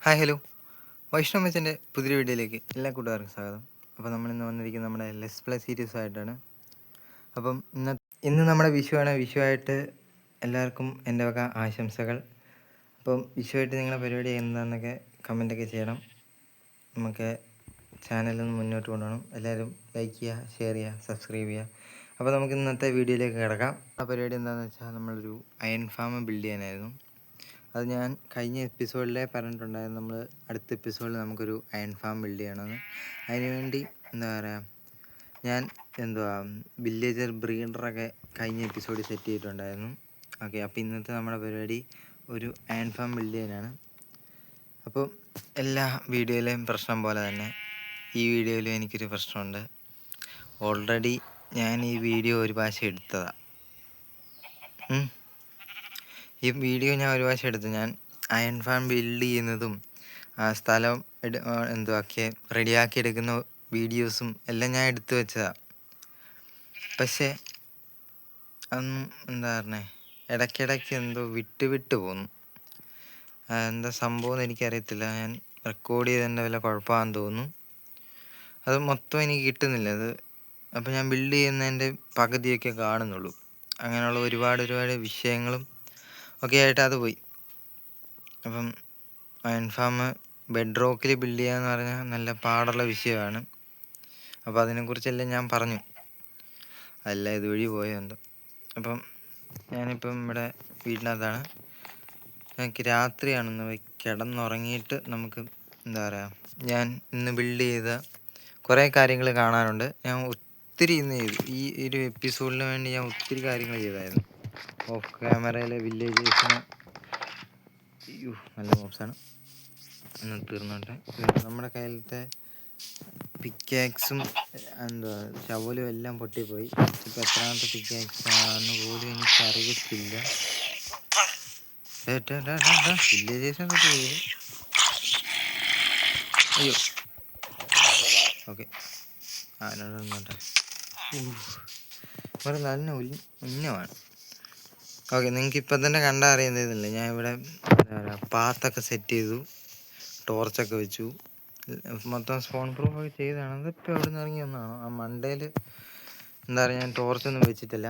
Hi hello, Vaishnav മെച്ചൻ്റെ പുതിയ വീഡിയോയിലേക്ക് എല്ലാ കൂട്ടുകാർക്കും സ്വാഗതം. അപ്പോൾ നമ്മളിന്ന് വന്നിരിക്കുന്നത് നമ്മുടെ ലെസ് പ്ലേ സീരീസ് ആയിട്ടാണ്. അപ്പം ഇന്ന് നമ്മുടെ വിഷുവാണ്. വിഷുവായിട്ട് എല്ലാവർക്കും എൻ്റെ വക ആശംസകൾ. അപ്പം വിഷുവായിട്ട് നിങ്ങളുടെ പരിപാടി എന്താണെന്നൊക്കെ കമൻറ്റൊക്കെ ചെയ്യണം. നമുക്ക് ചാനലൊന്ന് മുന്നോട്ട് കൊണ്ടുപോകണം. എല്ലാവരും ലൈക്ക് ചെയ്യുക, ഷെയർ ചെയ്യുക, സബ്സ്ക്രൈബ് ചെയ്യുക. അപ്പോൾ നമുക്ക് ഇന്നത്തെ വീഡിയോയിലേക്ക് കിടക്കാം. ആ പരിപാടി എന്താണെന്ന് വെച്ചാൽ നമ്മളൊരു അയൺ ഫാം ബിൽഡ് ചെയ്യാനായിരുന്നു. അത് ഞാൻ കഴിഞ്ഞ എപ്പിസോഡിലെ പറഞ്ഞിട്ടുണ്ടായിരുന്നു. നമ്മൾ അടുത്ത എപ്പിസോഡിൽ നമുക്കൊരു അയൺ ഫാം ബിൽഡ് ചെയ്യണമെന്ന്. അതിനുവേണ്ടി എന്താ പറയുക, ഞാൻ വില്ലേജർ ബ്രീഡറൊക്കെ കഴിഞ്ഞ എപ്പിസോഡിൽ സെറ്റ് ചെയ്തിട്ടുണ്ടായിരുന്നു. ഓക്കെ, അപ്പോൾ ഇന്നത്തെ നമ്മുടെ പരിപാടി ഒരു അയൺ ഫാം ബിൽഡ് ചെയ്യാനാണ്. അപ്പോൾ എല്ലാ വീഡിയോയിലെയും പ്രശ്നം പോലെ തന്നെ ഈ വീഡിയോയിലും എനിക്കൊരു പ്രശ്നമുണ്ട്. ഓൾറെഡി ഞാൻ ഈ വീഡിയോ ഒരു പ്രാവശ്യം എടുത്തതാണ്. ഈ വീഡിയോ ഞാൻ ഒരു പ്രാവശ്യം എടുത്തു. ഞാൻ അയൺ ഫാം ബിൽഡ് ചെയ്യുന്നതും സ്ഥലം റെഡിയാക്കി എടുക്കുന്ന വീഡിയോസും എല്ലാം ഞാൻ എടുത്തു വെച്ചതാണ്. പക്ഷേ അതൊന്നും ഇടയ്ക്കിടയ്ക്ക് എന്തോ വിട്ട് പോന്നു. എന്താ സംഭവം എന്ന് എനിക്കറിയത്തില്ല. ഞാൻ റെക്കോർഡ് ചെയ്തതിൻ്റെ വല്ല കുഴപ്പമാണെന്ന് തോന്നുന്നു. അത് മൊത്തം എനിക്ക് കിട്ടുന്നില്ല അത്. അപ്പോൾ ഞാൻ ബിൽഡ് ചെയ്യുന്നതിൻ്റെ പകുതിയൊക്കെ കാണുന്നുള്ളൂ. അങ്ങനെയുള്ള ഒരുപാട് വിഷയങ്ങളും ഒക്കെ ആയിട്ട് അത് പോയി. അപ്പം അയൺ ഫാം ബെഡ് റോക്കിൽ ബിൽഡ് ചെയ്യുക എന്ന് പറഞ്ഞാൽ നല്ല പാടുള്ള വിഷയമാണ്. അപ്പോൾ അതിനെക്കുറിച്ചെല്ലാം ഞാൻ പറഞ്ഞു. അല്ല ഇതുവഴി പോയോ എന്തോ. അപ്പം ഞാനിപ്പം ഇവിടെ വീട്ടിനകത്താണ്. എനിക്ക് രാത്രിയാണെന്ന് കിടന്നുറങ്ങിയിട്ട് നമുക്ക് ഞാൻ ഇന്ന് ബിൽഡ് ചെയ്ത കുറേ കാര്യങ്ങൾ കാണാനുണ്ട്. ഞാൻ ഒത്തിരി ഇന്ന് ചെയ്തു. ഈ ഒരു എപ്പിസോഡിന് വേണ്ടി ഞാൻ ഒത്തിരി കാര്യങ്ങൾ ചെയ്തായിരുന്നു. ഓഫ് ക്യാമറയിലെ വില്ലേജേഴ്സിന് നല്ല മോപ്സാണ്. ഒന്ന് തീർന്നോട്ടെ. നമ്മുടെ കയ്യിലത്തെ പിക്കാക്സും ശവലും എല്ലാം പൊട്ടിപ്പോയി. ഇപ്പം എത്രാമത്തെ പിക്കാക്സ് ആണെന്ന് പോലും എനിക്കറിയത്തില്ല. വില്ലേജേഴ്സും പോയി. അയ്യോ, ഓക്കെ. അതിനോടൊന്നോട്ടെ. ഒരു നല്ല ഉന്നമാണ്. ഓക്കെ, നിങ്ങൾക്ക് ഇപ്പം തന്നെ കണ്ടാൽ അറിയുന്നില്ല. ഞാൻ ഇവിടെ പാത്തൊക്കെ സെറ്റ് ചെയ്തു, ടോർച്ചൊക്കെ വെച്ചു, മൊത്തം സ്പോൺ പ്രൂഫൊക്കെ ചെയ്തതാണ്. അതിപ്പോൾ എവിടെ നിന്ന് ഇറങ്ങി വന്നതാണോ? ആ മണ്ടയിൽ ഞാൻ ടോർച്ചൊന്നും വെച്ചിട്ടില്ല.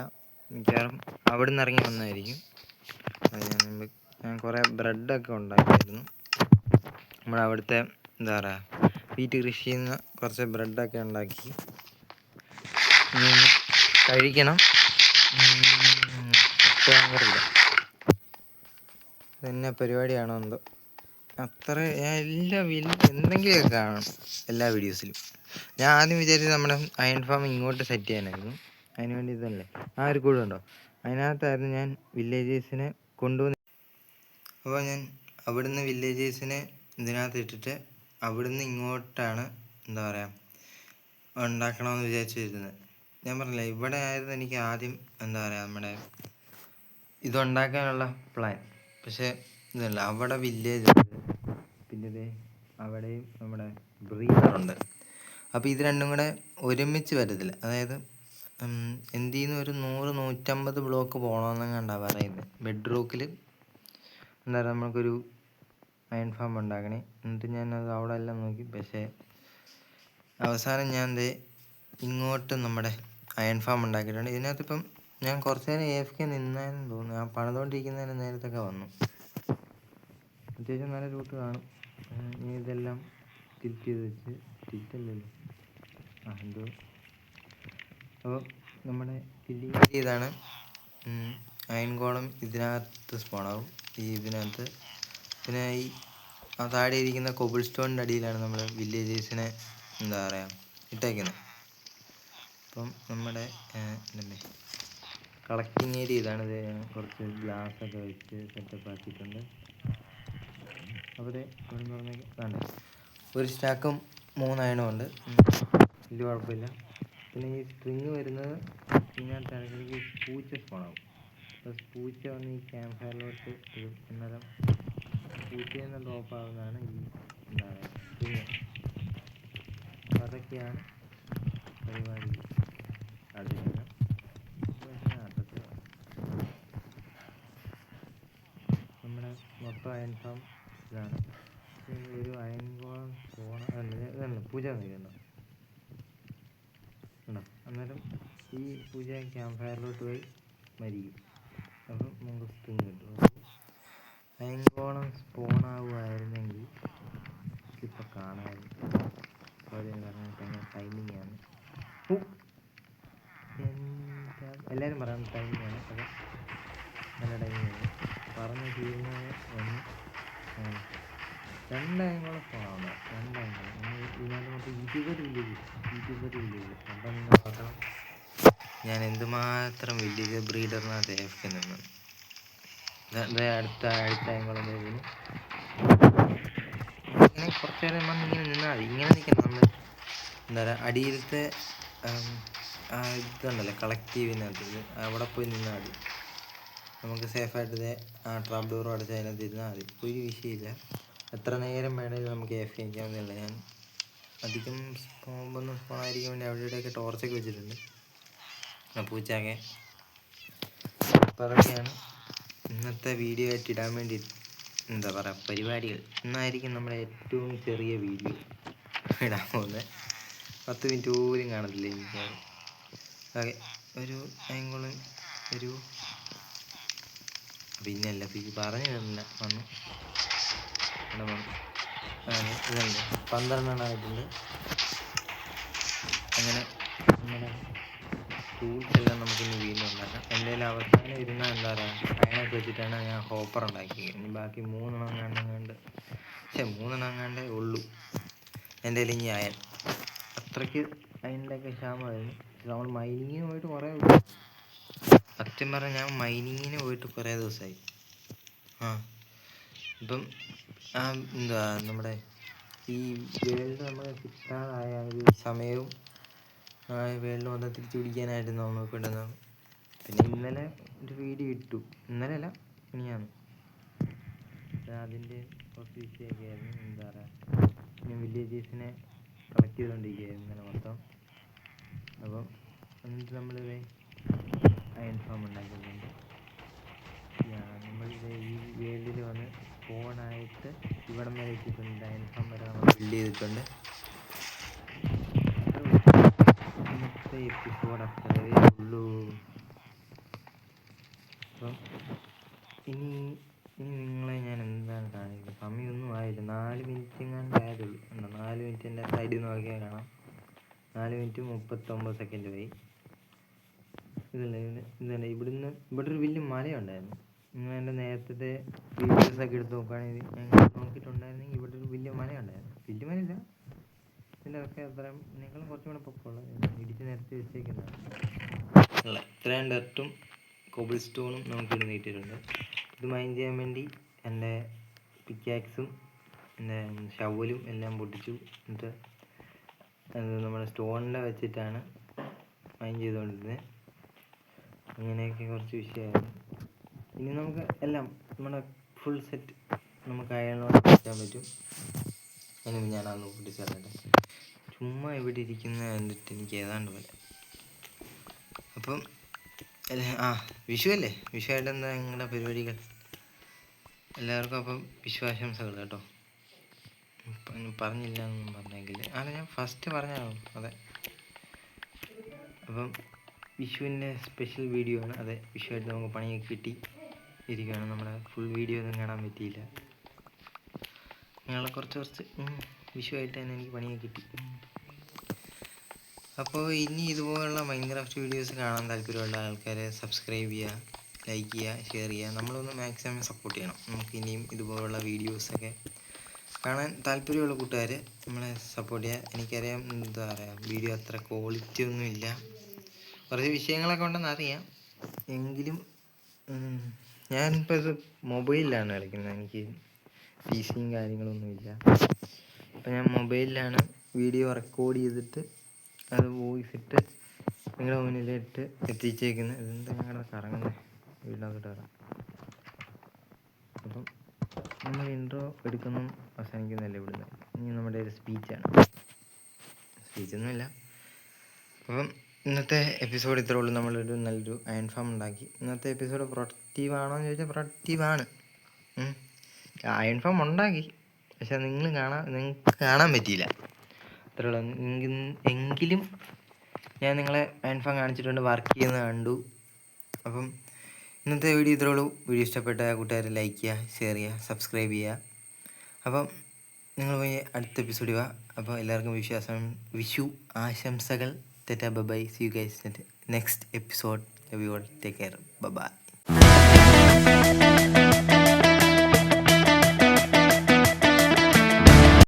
മിക്കവാറും അവിടെ നിന്ന് ഇറങ്ങി വന്നതായിരിക്കും. ഞാൻ കുറേ ബ്രെഡൊക്കെ ഉണ്ടാക്കിയായിരുന്നു. നമ്മളവിടുത്തെ വീറ്റ് കൃഷി ചെയ്യുന്ന കുറച്ച് ബ്രെഡൊക്കെ ഉണ്ടാക്കി കഴിക്കണം. ഭയങ്കരമില്ല ഇതെന്നെ പരിപാടിയാണോ എന്തോ. ഞാൻ എന്തെങ്കിലുമൊക്കെ കാണും എല്ലാ വീഡിയോസിലും. ഞാൻ ആദ്യം വിചാരിച്ചത് നമ്മുടെ അയൺ ഫാം ഇങ്ങോട്ട് സെറ്റ് ചെയ്യാനായിരുന്നു. അതിന് വേണ്ടി ഇതല്ലേ ആ ഒരു കൂടുണ്ടോ, അതിനകത്തായിരുന്നു ഞാൻ വില്ലേജേഴ്സിനെ കൊണ്ടുവന്ന്. അപ്പോൾ ഞാൻ അവിടുന്ന് വില്ലേജേഴ്സിനെ ഇതിനകത്ത് ഇട്ടിട്ട് അവിടുന്ന് ഇങ്ങോട്ടാണ് ഉണ്ടാക്കണമെന്ന് വിചാരിച്ചിരുന്നത്. ഞാൻ പറഞ്ഞില്ല, ഇവിടെ ആയിരുന്നു എനിക്ക് ആദ്യം നമ്മുടെ ഇതുണ്ടാക്കാനുള്ള പ്ലാൻ. പക്ഷേ ഇതല്ല, അവിടെ വില്ലേജ് ഉണ്ട്, പിന്നെ അവിടെയും നമ്മുടെ ബ്രീഡറുണ്ട്. അപ്പോൾ ഇത് രണ്ടും കൂടെ ഒരുമിച്ച് വരത്തില്ല. അതായത് എന്തിൽ ഒരു 100-150 ബ്ലോക്ക് പോകണമെന്നെങ്ങാണ്ടാണ് പറയുന്നത്. ബെഡ് റോക്കിൽ നമുക്കൊരു അയൺ ഫാം ഉണ്ടാക്കണേ. എന്നിട്ട് ഞാനത് അവിടെ എല്ലാം നോക്കി. പക്ഷേ അവസാനം ഞാൻ ഇങ്ങോട്ട് നമ്മുടെ അയൺ ഫാം ഉണ്ടാക്കിയിട്ടുണ്ട്. ഇതിനകത്തിപ്പം ഞാൻ കുറച്ച് നേരം AFK നിന്നായെന്ന് തോന്നുന്നു. ഞാൻ പണിതുകൊണ്ടിരിക്കുന്നതിന് നേരത്തൊക്കെ വന്നു. അത്യാവശ്യം നല്ല റൂട്ട് കാണും. ഇനി ഇതെല്ലാം ടിൽറ്റ് ചെയ്ത് വെച്ച്, ടിൽറ്റല്ലല്ലോ എന്തോ. അപ്പോൾ നമ്മുടെ ഫില്ലിങ് ചെയ്താണ്. അയൺ ഗോളം ഇതിനകത്ത് സ്പോണാവും, ഇതിനകത്ത്. പിന്നെ താഴെ ഇരിക്കുന്ന കോബിൾ സ്റ്റോണിൻ്റെ അടിയിലാണ് നമ്മൾ വില്ലേജേഴ്സിനെ ഇട്ടേക്കുന്നത്. അപ്പം നമ്മുടെ കളക്ടിങ് ഏരിയ ഇതാണ്. കുറച്ച് ഗ്ലാസ്സൊക്കെ വെച്ച് സെറ്റപ്പ് ആക്കിയിട്ടുണ്ട്. അപ്പോൾ ഇവിടെ വേണ്ട ഒരു സ്റ്റാക്കും 3 അയണും ഉണ്ട്. വലിയ കുഴപ്പമില്ല. പിന്നെ ഈ സ്ട്രിങ് വരുന്നത് ഇതിനകത്ത് ഇടയ്ക്കിടയ്ക്ക് പൂച്ച സ്പോണാവും. അപ്പോൾ പൂച്ച വന്ന് ഈ ക്യാമ്പ് ഫയറിലോട്ട് ഇടും. അന്നേരം പൂച്ചയിൽ നിന്ന് ഡ്രോപ്പ് ആവുന്നതാണ് ഈ സ്ട്രിങ്. അതൊക്കെയാണ് പരിപാടി. നമ്മുടെ മൊത്തം അയൺ ഫാം ഇതാണ്. ഒരു അയൻകോളം പോണ പൂജ നിൽക്കണ്ടോ ഉണ്ടോ. അന്നേരം ഈ പൂജ ക്യാമ്പ് ഫയറിലോട്ട് പോയി മരിക്കും. അപ്പം നമുക്ക് സ്പ്രിങ് കിട്ടും. അയൻകോളം സ്പോണാവുമായിരുന്നെങ്കിൽ ഇപ്പം കാണാമായിരുന്നു. സോറി എന്ന് പറഞ്ഞാൽ ഭയങ്കര ടൈമിങ്ങാണ്. എല്ലാവരും പറയാം ടൈമിങ്ങാണ്. അത് നല്ല ടൈമിങ്ങാണ്. പറഞ്ഞ് തീരുന്നത് ഒന്ന് രണ്ടായങ്കോളം സ്പോണാവുന്നത്. രണ്ടായങ്കോളം ഇതിനകത്ത് മൊത്തം 20 വില്ലേജ്. അപ്പം നിങ്ങൾ നോക്കണം ഞാൻ എന്തുമാത്രം വില്ലേജ് ബ്രീഡറിനകത്ത് AFK നിന്ന്. അടുത്ത അയങ്കോളം വരുന്നു. ഇങ്ങനെ കുറച്ച് നേരം നമ്മൾ ഇങ്ങനെ നിന്നാൽ മതി. ഇങ്ങനെ നിൽക്കണം. നമ്മൾ എന്താ പറയുക അടിയിലത്തെ ഇതുണ്ടല്ലോ കളക്റ്റീവിനകത്ത് അവിടെ പോയി നിന്നാൽ മതി. നമുക്ക് സേഫായിട്ട് ട്രാപ്പ് ഡോറും അടച്ച് അതിനകത്ത് ഇരുന്നാൽ മതി. ഒരു വിഷയമില്ല. എത്ര നേരം വേണമെങ്കിലും നമുക്ക് AFK നിൽക്കാവുന്നതല്ല. ഞാൻ അധികം പോകുമ്പോൾ സ്പോണായിരിക്കാൻ വേണ്ടി അവിടെ ഇവിടെയൊക്കെ ടോർച്ചൊക്കെ വെച്ചിട്ടുണ്ട് പൂച്ചയൊക്കെ. അപ്പോൾ അതൊക്കെയാണ് ഇന്നത്തെ വീഡിയോ ആയിട്ട് ഇടാൻ വേണ്ടി എന്താ പറയുക പരിപാടികൾ. ഇന്നായിരിക്കും നമ്മുടെ ഏറ്റവും ചെറിയ വീഡിയോ ഇടാൻ പോകുന്നത്. 10 മിനിറ്റ് പോലും കാണത്തില്ല എനിക്ക്. ഓക്കെ, ഒരു അയങ്കോളം ഒരു പിന്നല്ല പറഞ്ഞു തന്നില്ല വന്നു ഇതുണ്ട് 12 ആയിട്ടുണ്ട്. അങ്ങനെ നമ്മുടെ ടൂൾസ് എല്ലാം നമുക്കിനി വീണ്ടും ഉണ്ടാക്കാം. എൻ്റെ കയ്യിൽ അവസാനം ഇരുന്ന എന്താ പറയുക അയണൊക്കെ വെച്ചിട്ടാണ് ഞാൻ ഹോപ്പർ ഉണ്ടാക്കിയത്. ഇനി ബാക്കി 3 എങ്ങാണ്ടേ ഉള്ളൂ എൻ്റെ കയ്യിൽ ഇനി അയൺ. അത്രയ്ക്ക് അയണിൻ്റെയൊക്കെ ക്ഷാമമായിരുന്നു. നമ്മൾ മൈനിങ്ങിന് പോയിട്ട് കുറേ സത്യം പറഞ്ഞാൽ ഞാൻ മൈനിങ്ങിന് പോയിട്ട് കുറേ ദിവസമായി. ഇപ്പം എന്താ നമ്മുടെ ഈ വേൾഡ് നമ്മൾ കിട്ടാതായ ഒരു സമയവും വേൾഡ് വന്ന് തിരിച്ചു പിടിക്കാനായിട്ട് നമ്മൾ നോക്കിയിട്ടുണ്ടാകും. പിന്നെ ഇന്നലെ ഒരു വീഡിയോ ഇട്ടു. ഇന്നലെ അല്ല ഇനിയാണ്. അതിൻ്റെ കുറച്ച് വിഷയമൊക്കെ ആയിരുന്നു. എന്താ പറയുക ഞാൻ വില്ലേജേഴ്സിനെ കളക്ട് ചെയ്തുകൊണ്ടിരിക്കുകയായിരുന്നു ഇന്നലെ മൊത്തം. അപ്പം എന്നിട്ട് നമ്മളിത് അയൺ ഫാം ഉണ്ടാക്കിയിട്ടുണ്ട്. നമ്മൾ ഈ വേൾഡിൽ വന്ന് സ്പോണായിട്ട് ഇവിടം വരെ എത്തിയിട്ടുണ്ട്. അയൺ ഫാം വരെ നമ്മൾ ബിൽഡ് ചെയ്തിട്ടുണ്ട്. ഇന്നത്തെ എപ്പിസോഡ് അത്രയേ ഉള്ളൂ. അപ്പം ഇനി നിങ്ങളെ ഞാൻ എന്താണ് കാണിക്കുന്നത്? സമയമൊന്നും ആയില്ല. 4 മിനിറ്റ് എങ്ങാണ്ട് ആയതുള്ളൂ. 4 മിനിറ്റ് എൻ്റെ സൈഡിൽ നോക്കിയാൽ കാണാം. 4 മിനിറ്റ് 39 സെക്കൻഡ് ആയി. ഇതല്ല ഇവിടെ ഒരു വലിയ മലയുണ്ടായിരുന്നു. നിങ്ങൾ എൻ്റെ നേരത്തെ വീഡിയോസൊക്കെ എടുത്ത് നോക്കുകയാണെങ്കിൽ ഞങ്ങൾ നോക്കിയിട്ടുണ്ടായിരുന്നെങ്കിൽ ഇവിടെ ഒരു വലിയ മലയുണ്ടായിരുന്നു. വലിയ മലയില്ല, ഇതിൻ്റെ ഒക്കെ അത്രയും നിങ്ങൾ കുറച്ചും കൂടെ പൊക്കമുള്ള ഇടിച്ച് നിരത്തി വെച്ചേക്കുന്നതാണ്. ഇത്രയും ഡർട്ടും കോബിൾ സ്റ്റോണും നമുക്ക് ഇടുന്ന് കിട്ടിയിട്ടുണ്ട്. ഇത് മൈൻ ചെയ്യാൻ വേണ്ടി എൻ്റെ പിക്കാക്സും എൻ്റെ ഷവലും എല്ലാം പൊട്ടിച്ചു. എന്നിട്ട് നമ്മുടെ സ്റ്റോണിൻ്റെ വെച്ചിട്ടാണ് മൈൻ ചെയ്തുകൊണ്ടിരുന്നത്. അങ്ങനെയൊക്കെ കുറച്ച് വിഷയമായിരുന്നു. ഇനി നമുക്ക് എല്ലാം നമ്മുടെ ഫുൾ സെറ്റ് നമുക്ക് അയണോട് ചെയ്യാൻ പറ്റും. അതിന് ഞാനതൊന്ന് പൊട്ടിച്ച് തരട്ടെ. ചുമ്മാ ഇവിടെ ഇരിക്കുന്ന കണ്ടിട്ട് എനിക്ക് ഏതാണ്ട് പോലെ. അപ്പം വിഷു അല്ലേ, വിഷുവായിട്ട് എന്താ നിങ്ങളുടെ പരിപാടികൾ? എല്ലാവർക്കും അപ്പം വിശ്വാശംസകൾ കേട്ടോ. പറഞ്ഞില്ല എന്നൊന്നും പറഞ്ഞെങ്കിൽ ഞാൻ ഫസ്റ്റ് പറഞ്ഞാണോ? അതെ. അപ്പം വിഷുവിൻ്റെ സ്പെഷ്യൽ വീഡിയോ ആണ്. അതെ, വിഷുവായിട്ട് നമുക്ക് പണിയൊക്കെ കിട്ടി ഇരിക്കുകയാണ്. നമ്മുടെ ഫുൾ വീഡിയോ ഒന്നും കാണാൻ പറ്റിയില്ല. ഞങ്ങളെ കുറച്ച് വിഷുവായിട്ട് തന്നെ എനിക്ക് പണിയൊക്കെ കിട്ടി. അപ്പോൾ ഇനി ഇതുപോലുള്ള മൈൻക്രാഫ്റ്റ് വീഡിയോസ് കാണാൻ താല്പര്യമുള്ള ആൾക്കാരെ സബ്സ്ക്രൈബ് ചെയ്യുക, ലൈക്ക് ചെയ്യുക, ഷെയർ ചെയ്യുക. നമ്മളൊന്ന് മാക്സിമം സപ്പോർട്ട് ചെയ്യണം. നമുക്ക് ഇനിയും ഇതുപോലുള്ള വീഡിയോസൊക്കെ കാണാൻ താല്പര്യമുള്ള കൂട്ടുകാർ നമ്മളെ സപ്പോർട്ട് ചെയ്യുക. എനിക്കറിയാം എന്താ പറയുക വീഡിയോ അത്ര ക്വാളിറ്റി ഒന്നുമില്ല, കുറച്ച് വിഷയങ്ങളൊക്കെ ഉണ്ടെന്ന് അറിയാം. എങ്കിലും ഞാനിപ്പോൾ ഇത് മൊബൈലിലാണ് കളിക്കുന്നത്. എനിക്ക് PCയും കാര്യങ്ങളൊന്നുമില്ല. അപ്പോൾ ഞാൻ മൊബൈലിലാണ് വീഡിയോ റെക്കോർഡ് ചെയ്തിട്ട് അത് വോയിസ് ഇട്ട് നിങ്ങളുടെ മുന്നിലിട്ട് എത്തിച്ചേക്കുന്നത്. ഇതെന്താ ഞങ്ങളുടെ കറങ്ങുന്നത് വീടിനകത്തോട്ട് വരാം. അപ്പം നമ്മൾ ഇൻട്രോ എടുക്കുന്നു അവസാനിക്കുന്നതല്ല ഇവിടുന്ന്. ഇനി നമ്മുടെ ഒരു സ്പീച്ചൊന്നുമില്ല. അപ്പം ഇന്നത്തെ എപ്പിസോഡ് ഇത്രേ ഉള്ളൂ. നമ്മളൊരു നല്ലൊരു അയൺ ഫാം ഉണ്ടാക്കി. ഇന്നത്തെ എപ്പിസോഡ് പ്രൊഡക്റ്റീവ് ആണോ എന്ന് ചോദിച്ചാൽ പ്രൊഡക്റ്റീവാണ്. അയൺ ഫാം ഉണ്ടാക്കി, പക്ഷെ നിങ്ങൾക്ക് കാണാൻ പറ്റിയില്ല. അത്രയുള്ളൂ. എങ്കിലും ഞാൻ നിങ്ങളെ അയൺ ഫാൻ കാണിച്ചിട്ടുണ്ട്, വർക്ക് ചെയ്യുന്നത് കണ്ടു. അപ്പം ഇന്നത്തെ വീഡിയോ ഇത്രേ ഉള്ളൂ. വീഡിയോ ഇഷ്ടപ്പെട്ട കൂട്ടുകാർ ലൈക്ക് ചെയ്യുക, ഷെയർ ചെയ്യുക, സബ്സ്ക്രൈബ് ചെയ്യുക. അപ്പം നിങ്ങൾ പോയി അടുത്ത എപ്പിസോഡ് വാ. അപ്പോൾ എല്ലാവർക്കും വിഷു ആശംസകൾ. Tata, bye, see you guys next episode. Love you all, take care, by.